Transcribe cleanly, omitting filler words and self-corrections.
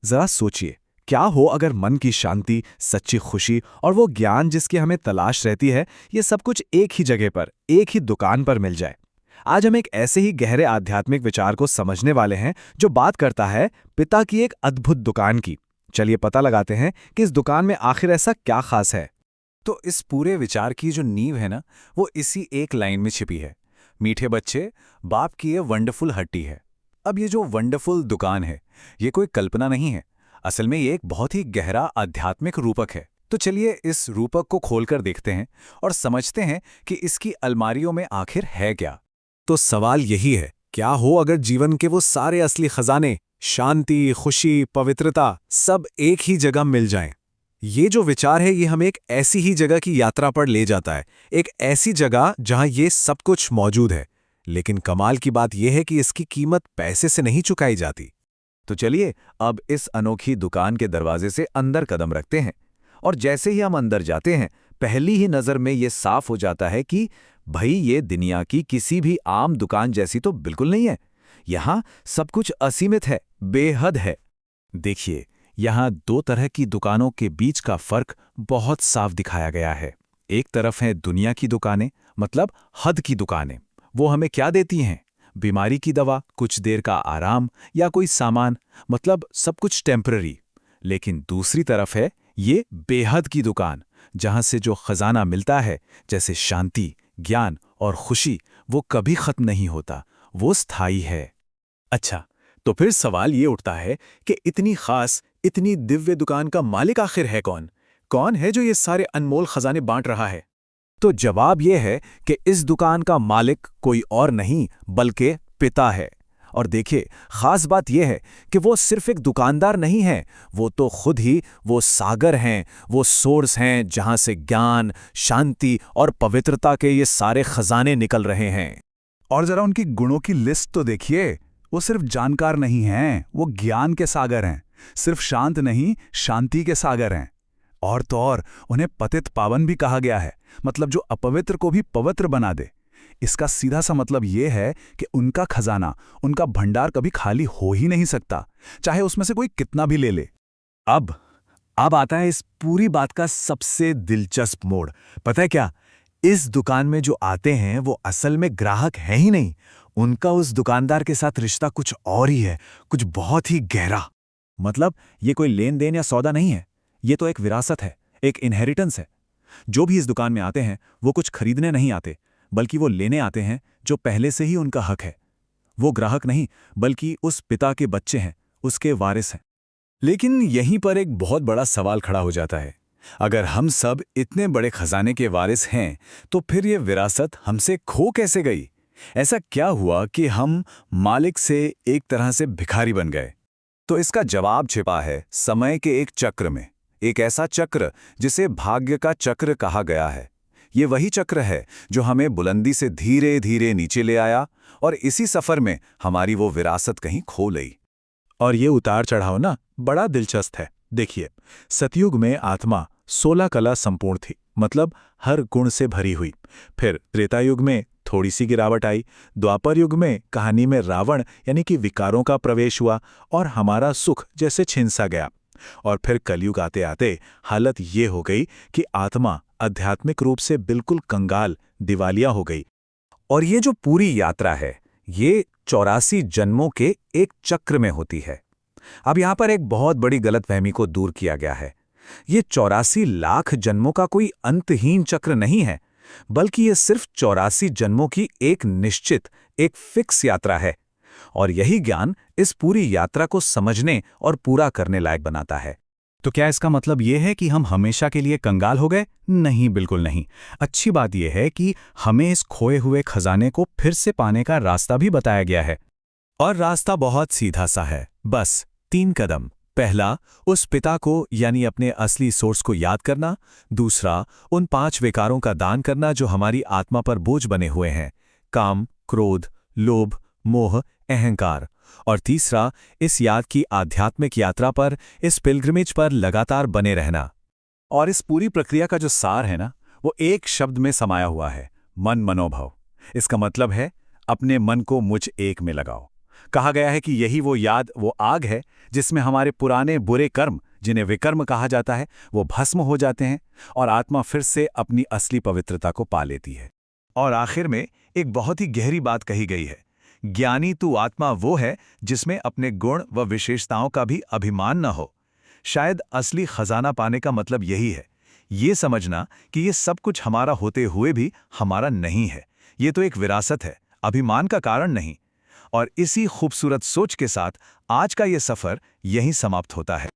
जरा सोचिए, क्या हो अगर मन की शांति, सच्ची खुशी और वो ज्ञान जिसकी हमें तलाश रहती है, ये सब कुछ एक ही जगह पर, एक ही दुकान पर मिल जाए। आज हम एक ऐसे ही गहरे आध्यात्मिक विचार को समझने वाले हैं जो बात करता है पिता की एक अद्भुत दुकान की। चलिए पता लगाते हैं कि इस दुकान में आखिर ऐसा क्या खास है। तो इस पूरे विचार की जो नींव है ना, वो इसी एक लाइन में छिपी है। मीठे बच्चे, बाप की ये वंडरफुल हट्टी है। अब ये जो वंडरफुल दुकान है, ये कोई कल्पना नहीं है। असल में ये एक बहुत ही गहरा आध्यात्मिक रूपक है। तो चलिए इस रूपक को खोलकर देखते हैं और समझते हैं कि इसकी अलमारियों में आखिर है क्या। तो सवाल यही है, क्या हो अगर जीवन के वो सारे असली खजाने, शांति, खुशी, पवित्रता, सब एक ही जगह मिल जाएं। ये जो विचार है, ये हमें एक ऐसी ही जगह की यात्रा पर ले जाता है, एक ऐसी जगह जहां ये सब कुछ मौजूद है। लेकिन कमाल की बात यह है कि इसकी कीमत पैसे से नहीं चुकाई जाती। तो चलिए अब इस अनोखी दुकान के दरवाजे से अंदर कदम रखते हैं। और जैसे ही हम अंदर जाते हैं, पहली ही नज़र में ये साफ हो जाता है कि भाई ये दुनिया की किसी भी आम दुकान जैसी तो बिल्कुल नहीं है। यहाँ सब कुछ असीमित है, बेहद है। देखिए, यहाँ दो तरह की दुकानों के बीच का फर्क बहुत साफ दिखाया गया है। एक तरफ है दुनिया की दुकानें, मतलब हद की दुकानें। वो हमें क्या देती हैं? बीमारी की दवा, कुछ देर का आराम या कोई सामान, मतलब सब कुछ टेम्पररी। लेकिन दूसरी तरफ है ये बेहद की दुकान, जहां से जो खजाना मिलता है, जैसे शांति, ज्ञान और खुशी, वो कभी खत्म नहीं होता, वो स्थायी है। अच्छा, तो फिर सवाल ये उठता है कि इतनी खास, इतनी दिव्य दुकान का मालिक आखिर है कौन? कौन है जो ये सारे अनमोल खजाने बांट रहा है? तो जवाब ये है कि इस दुकान का मालिक कोई और नहीं बल्कि पिता है। और देखिए, खास बात यह है कि वो सिर्फ एक दुकानदार नहीं है, वो तो खुद ही वो सागर हैं, वो सोर्स हैं जहां से ज्ञान, शांति और पवित्रता के ये सारे खजाने निकल रहे हैं। और जरा उनकी गुणों की लिस्ट तो देखिए। वो सिर्फ जानकार नहीं हैं, वो ज्ञान के सागर हैं। सिर्फ शांत नहीं, शांति के सागर हैं। और तो और उन्हें पतित पावन भी कहा गया है, मतलब जो अपवित्र को भी पवित्र बना दे। इसका सीधा सा मतलब ये है कि उनका खजाना, उनका भंडार कभी खाली हो ही नहीं सकता, चाहे उसमें से कोई कितना भी ले ले। अब आता है इस पूरी बात का सबसे दिलचस्प मोड़। पता है क्या? इस दुकान में जो आते हैं वो असल में ग्राहक हैं ही नहीं, उनका उस दुकानदार के साथ रिश्ता कुछ और ही है, कुछ बहुत ही गहरा। मतलब ये कोई लेन देन या सौदा नहीं है, ये तो एक विरासत है, एक इनहेरिटेंस है। जो भी इस दुकान में आते हैं वो कुछ खरीदने नहीं आते, बल्कि वो लेने आते हैं जो पहले से ही उनका हक है। वो ग्राहक नहीं, बल्कि उस पिता के बच्चे हैं, उसके वारिस हैं। लेकिन यहीं पर एक बहुत बड़ा सवाल खड़ा हो जाता है। अगर हम सब इतने बड़े खजाने के वारिस हैं, तो फिर ये विरासत हमसे खो कैसे गई? ऐसा क्या हुआ कि हम मालिक से एक तरह से भिखारी बन गए? तो इसका जवाब छिपा है समय के एक चक्र में। एक ऐसा चक्र जिसे भाग्य का चक्र कहा गया है। ये वही चक्र है जो हमें बुलंदी से धीरे धीरे नीचे ले आया, और इसी सफर में हमारी वो विरासत कहीं खो गई। और ये उतार चढ़ाव ना बड़ा दिलचस्प है। देखिए, सतयुग में आत्मा 16 कला संपूर्ण थी, मतलब हर गुण से भरी हुई। फिर त्रेता युग में थोड़ी सी गिरावट आई, द्वापर युग में कहानी में रावण यानी कि विकारों का प्रवेश हुआ और हमारा सुख जैसे छिन सा गया। और फिर कलयुग आते आते हालत ये हो गई कि आत्मा आध्यात्मिक रूप से बिल्कुल कंगाल, दिवालिया हो गई। और ये जो पूरी यात्रा है, ये 84 जन्मों के एक चक्र में होती है। अब यहां पर एक बहुत बड़ी गलतफहमी को दूर किया गया है। ये 84 लाख जन्मों का कोई अंतहीन चक्र नहीं है, बल्कि ये सिर्फ 84 जन्मों की एक निश्चित, एक फिक्स यात्रा है। और यही ज्ञान इस पूरी यात्रा को समझने और पूरा करने लायक बनाता है। तो क्या इसका मतलब यह है कि हम हमेशा के लिए कंगाल हो गए? नहीं, बिल्कुल नहीं। अच्छी बात यह है कि हमें इस खोए हुए खजाने को फिर से पाने का रास्ता भी बताया गया है। और रास्ता बहुत सीधा सा है, बस 3 कदम। पहला, उस पिता को यानी अपने असली सोर्स को याद करना। दूसरा, उन 5 विकारों का दान करना जो हमारी आत्मा पर बोझ बने हुए हैं, काम, क्रोध, लोभ, मोह, अहंकार। और तीसरा, इस याद की आध्यात्मिक यात्रा पर, इस पिलग्रिमेज पर लगातार बने रहना। और इस पूरी प्रक्रिया का जो सार है ना, वो एक शब्द में समाया हुआ है, मन मनोभाव। इसका मतलब है अपने मन को मुझ एक में लगाओ। कहा गया है कि यही वो याद, वो आग है जिसमें हमारे पुराने बुरे कर्म, जिन्हें विकर्म कहा जाता है, वो भस्म हो जाते हैं और आत्मा फिर से अपनी असली पवित्रता को पा लेती है। और आखिर में एक बहुत ही गहरी बात कही गई है, ज्ञानी तू आत्मा वो है जिसमें अपने गुण व विशेषताओं का भी अभिमान न हो। शायद असली खजाना पाने का मतलब यही है, ये समझना कि ये सब कुछ हमारा होते हुए भी हमारा नहीं है, ये तो एक विरासत है, अभिमान का कारण नहीं। और इसी खूबसूरत सोच के साथ आज का ये सफ़र यहीं समाप्त होता है।